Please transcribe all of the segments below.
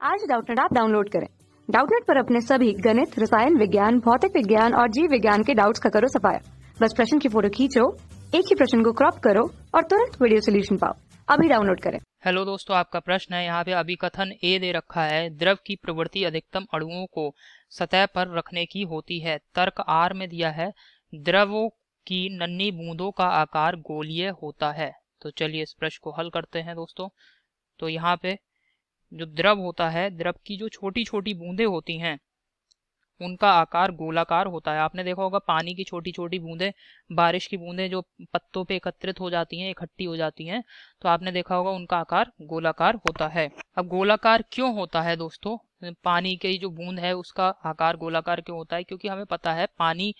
आज Doubtnut app download करें। Doubtnut पर अपने सभी गणित, रसायन विज्ञान, भौतिक विज्ञान और जीव विज्ञान के डाउट्स का करो सफाया। बस प्रश्न की फोटो खींचो, एक ही प्रश्न को क्रॉप करो और तुरंत वीडियो सोल्यूशन पाओ। अभी डाउनलोड करें। हेलो दोस्तों, आपका प्रश्न है यहाँ पे अभिकथन ए दे रखा है। द्रव की प्रवृत्ति अधिकतम अणुओं को सतह पर रखने की होती है। तर्क आर में दिया है द्रवों की नन्ही बूंदों का आकार गोलीय होता है। तो चलिए इस प्रश्न को हल करते हैं दोस्तों। तो यहाँ पे जो द्रव होता है, द्रव की जो छोटी छोटी बूंदें होती हैं उनका आकार गोलाकार होता है। आपने देखा होगा पानी की छोटी छोटी बूंदें, बारिश की बूंदें जो पत्तों पे एकत्रित हो जाती हैं, इकट्ठी हो जाती हैं, तो आपने देखा होगा उनका आकार गोलाकार होता है। अब गोलाकार क्यों होता है दोस्तों? पानी की जो बूंद है उसका आकार गोलाकार क्यों होता है? क्योंकि हमें पता है पानी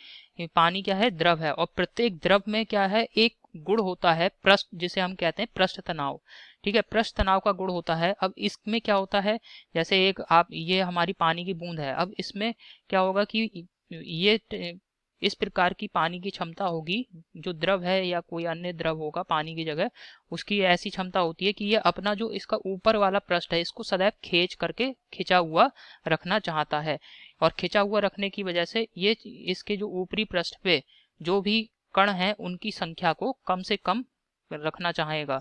पानी क्या है, द्रव है, और प्रत्येक द्रव में क्या है, एक गुण होता है पृष्ठ, जिसे हम कहते हैं पृष्ठ तनाव। ठीक है, पृष्ठ तनाव का गुण होता है। अब इसमें क्या होता है, जैसे एक आप ये हमारी पानी की बूंद है, अब इसमें क्या होगा कि ये इस प्रकार की पानी की क्षमता होगी, जो द्रव है या कोई अन्य द्रव होगा पानी की जगह, उसकी ऐसी क्षमता होती है कि ये अपना जो इसका ऊपर वाला पृष्ठ है इसको सदैव खींच करके खिंचा हुआ रखना चाहता है, और खिंचा हुआ रखने की वजह से ये इसके जो ऊपरी पृष्ठ पे जो भी कण है उनकी संख्या को कम से कम रखना चाहेगा।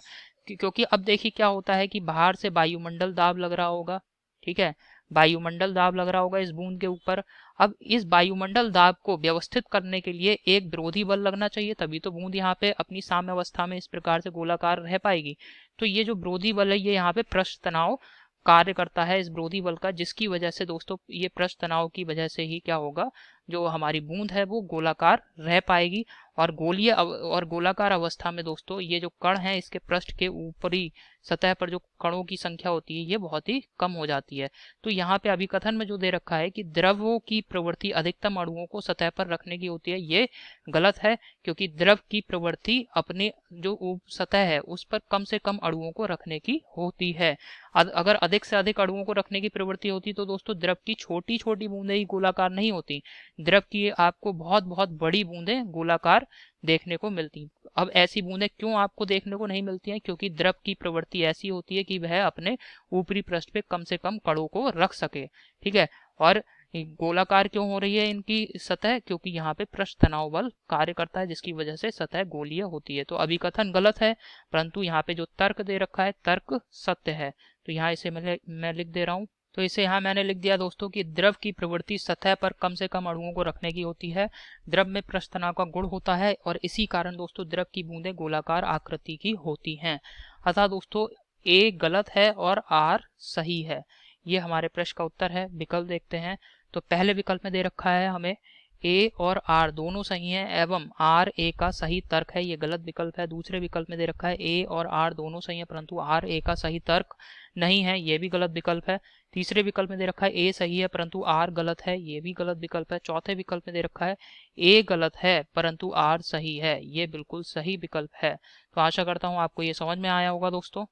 क्योंकि अब देखिए क्या होता है कि बाहर से वायुमंडल दाब लग रहा होगा। ठीक है, वायुमंडल दाब लग रहा होगा इस बूंद के ऊपर। अब इस वायुमंडल दाब को व्यवस्थित करने के लिए एक विरोधी बल लगना चाहिए, तभी तो बूंद यहाँ पे अपनी साम्य अवस्था में इस प्रकार से गोलाकार रह पाएगी। तो ये जो विरोधी बल है ये यहाँ पे पृष्ठ तनाव कार्य करता है इस विरोधी बल का, जिसकी वजह से दोस्तों ये पृष्ठ तनाव की वजह से ही क्या होगा, जो हमारी बूंद है वो गोलाकार रह पाएगी। और और गोलाकार अवस्था में दोस्तों ये जो कण है इसके पृष्ठ के ऊपरी सतह पर जो कणों की संख्या होती है ये बहुत ही कम हो जाती है। तो यहाँ पे अभिकथन में जो दे रखा है कि द्रवों की प्रवृत्ति अधिकतम अणुओं को सतह पर रखने की होती है, ये गलत है। क्योंकि द्रव की प्रवृत्ति अपने जो सतह है उस पर कम से कम अणुओं को रखने की होती है। अगर अधिक से अधिक अणुओं को रखने की प्रवृत्ति होती तो दोस्तों द्रव की छोटी छोटी बूंदें ही गोलाकार नहीं होती, द्रव की आपको बहुत बहुत बड़ी बूंदें गोलाकार देखने को मिलती। अब ऐसी बूंदें क्यों आपको देखने को नहीं मिलती हैं? क्योंकि द्रव की प्रवृत्ति ऐसी होती है कि वह अपने ऊपरी पृष्ठ पे कम से कम कणों को रख सके। ठीक है, और गोलाकार क्यों हो रही है इनकी सतह? क्योंकि यहाँ पे पृष्ठ तनाव बल कार्य करता है, जिसकी वजह से सतह गोलीय होती है। तो अभिकथन गलत है, परंतु यहाँ पे जो तर्क दे रखा है तर्क सत्य है। तो यहाँ इसे मैं लिख दे रहा हूँ। तो इसे यहाँ मैंने लिख दिया दोस्तों कि द्रव की प्रवृत्ति सतह पर कम से कम अणुओं को रखने की होती है। द्रव में पृष्ठ तनाव का गुण होता है और इसी कारण दोस्तों द्रव की बूंदें गोलाकार आकृति की होती हैं। अतः दोस्तों ए गलत है और आर सही है। ये हमारे प्रश्न का उत्तर है। विकल्प देखते हैं। तो पहले विकल्प में दे रखा है हमें ए और आर दोनों सही हैं एवं आर ए का सही तर्क है, ये गलत विकल्प है। दूसरे विकल्प में दे रखा है ए और आर दोनों सही हैं परंतु आर ए का सही तर्क नहीं है, ये भी गलत विकल्प है। तीसरे विकल्प में दे रखा है ए सही है परंतु आर गलत है, ये भी गलत विकल्प है। चौथे विकल्प में दे रखा है ए गलत है परंतु आर सही है, ये बिल्कुल सही विकल्प है। तो आशा करता हूँ आपको ये समझ में आया होगा दोस्तों।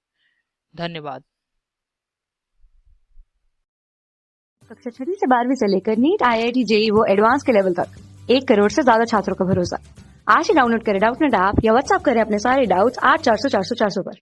धन्यवाद। कक्षा 6 से 12वीं से लेकर नीट, IIT, JEE वो एडवांस के लेवल तक 1 करोड़ से ज्यादा छात्रों का भरोसा। आज ही डाउनलोड करें डाउटनेट ऐप या व्हाट्सएप करें अपने सारे डाउट्स 8400 400 400 पर।